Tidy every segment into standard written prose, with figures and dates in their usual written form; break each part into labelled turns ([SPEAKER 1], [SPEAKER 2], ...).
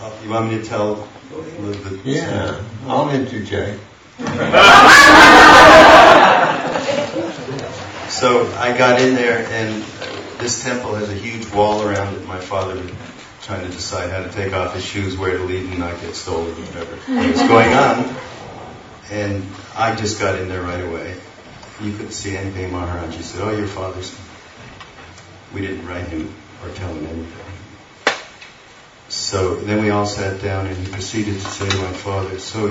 [SPEAKER 1] You want me to tell Elizabeth?
[SPEAKER 2] Yeah, I'll interject.
[SPEAKER 1] So I got in there, and this temple has a huge wall around it. My father was trying to decide how to take off his shoes, where to leave, and not get stolen, whatever was going on. And I just got in there right away. You couldn't see anything. Maharaj-ji said, "Oh, your father's." We didn't write him or tell him anything. So then we all sat down, and he proceeded to say to my father, "So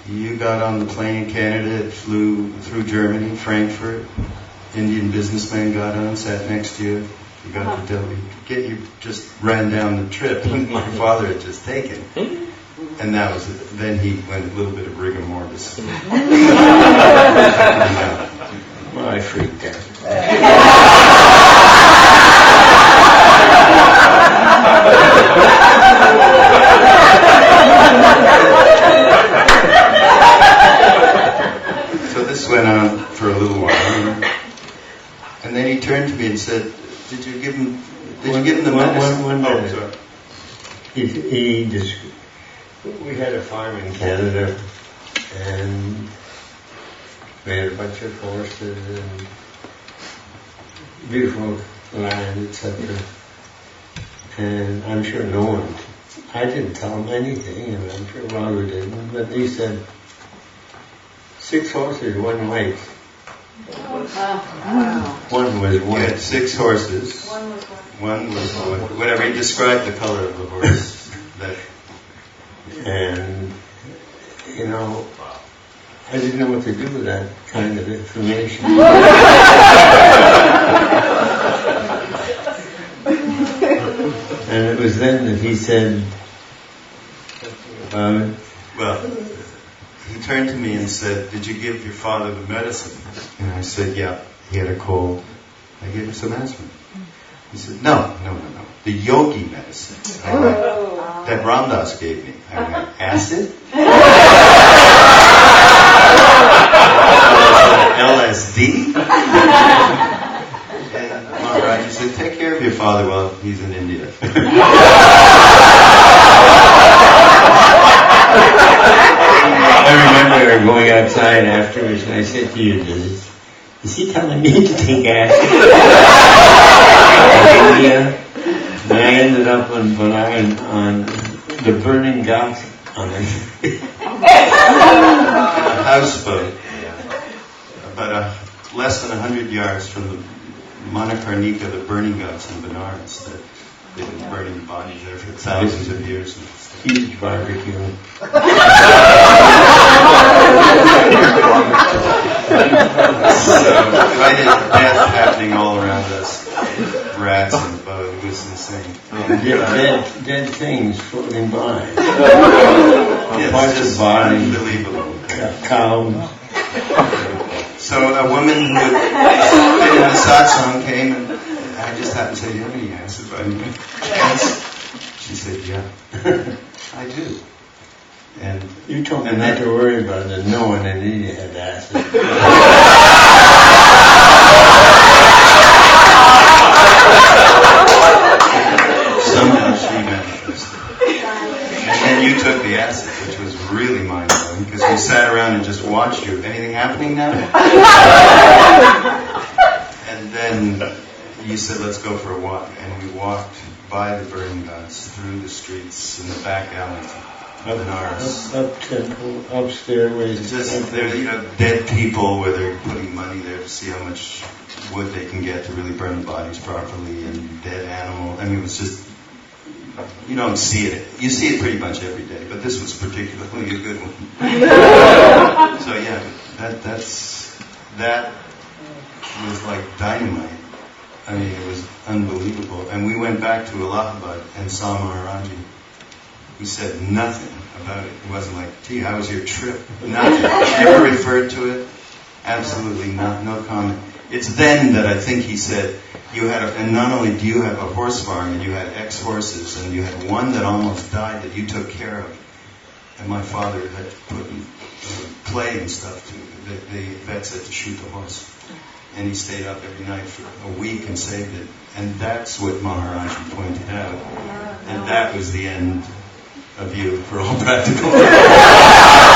[SPEAKER 1] you got on the plane in Canada, it flew through Germany, Frankfurt. Indian businessman got on, sat next to you. You got to Delhi. You just ran down the trip my father had just taken." And that was it. Then he went a little bit of rigor mortis.
[SPEAKER 2] Well, I freaked out.
[SPEAKER 1] So this went on for a little while, and then he turned to me and said, "Did you give him the medicine?"
[SPEAKER 2] One minute.
[SPEAKER 1] Sorry.
[SPEAKER 2] We had a farm in Canada, and we had a bunch of horses and beautiful land, etc. And I'm sure I didn't tell him anything, and I'm sure Raghu didn't, but he said, 6 horses, 1 white. One was
[SPEAKER 1] We
[SPEAKER 2] white.
[SPEAKER 1] had 6 horses. One was whatever. He described the color of the horse.
[SPEAKER 2] And, I didn't know what to do with that kind of information. And it was then that he said,
[SPEAKER 1] Well, he turned to me and said, "Did you give your father the medicine?" And I said, "Yeah, he had a cold. I gave him some aspirin." He said, No. The yogi medicine. I went, that Ramdas gave me. I went, "Acid?" LSD? And Maharaj-ji said, "Take care of your father while he's in India."
[SPEAKER 2] I remember going outside afterwards, and I said to you, is he telling me to take acid? In India, and I ended up on the burning ghats on a
[SPEAKER 1] houseboat, about less than 100 yards from the Manakarnika, the burning ghats in Benares, that they've been burning bodies there for thousands of years.
[SPEAKER 2] huge barbecue.
[SPEAKER 1] So right at death happening all around us, rats and bugs, it was insane.
[SPEAKER 2] Dead things floating by.
[SPEAKER 1] Yes,
[SPEAKER 2] Parts
[SPEAKER 1] just
[SPEAKER 2] of body,
[SPEAKER 1] unbelievable.
[SPEAKER 2] cows.
[SPEAKER 1] So a woman who had been in the satsang came, and I just happened to say, "Do you have any acid by any chance?" She said, "Yeah, I do." And
[SPEAKER 2] You told me not to worry about it. No one in India had acid.
[SPEAKER 1] somehow she manifested. And then you took the acid, which was really mind-blowing, because we sat around and just watched you. Anything happening now? And then you said, "Let's go for a walk." And we walked by the burning ghats, through the streets, in the back alleys.
[SPEAKER 2] Up temple, up stairways.
[SPEAKER 1] It's just, there, dead people where they're putting money there to see how much wood they can get to really burn the bodies properly, and dead animal. I mean, it was just, you don't see it. You see it pretty much every day, but this was particularly a good one. So yeah, that was like dynamite. I mean, it was unbelievable. And we went back to Allahabad and saw Maharaj-ji. He said nothing about it. It wasn't like, "Gee, how was your trip?" Nothing. Never referred to it. Absolutely not. No comment. It's then that I think he said, and not only do you have a horse farm, and you had X horses, and you had one that almost died that you took care of. And my father had put clay and stuff to the vet said to shoot the horse. And he stayed up every night for a week and saved it. And that's what Maharaj-ji pointed out. And that was the end of you for all practical purposes.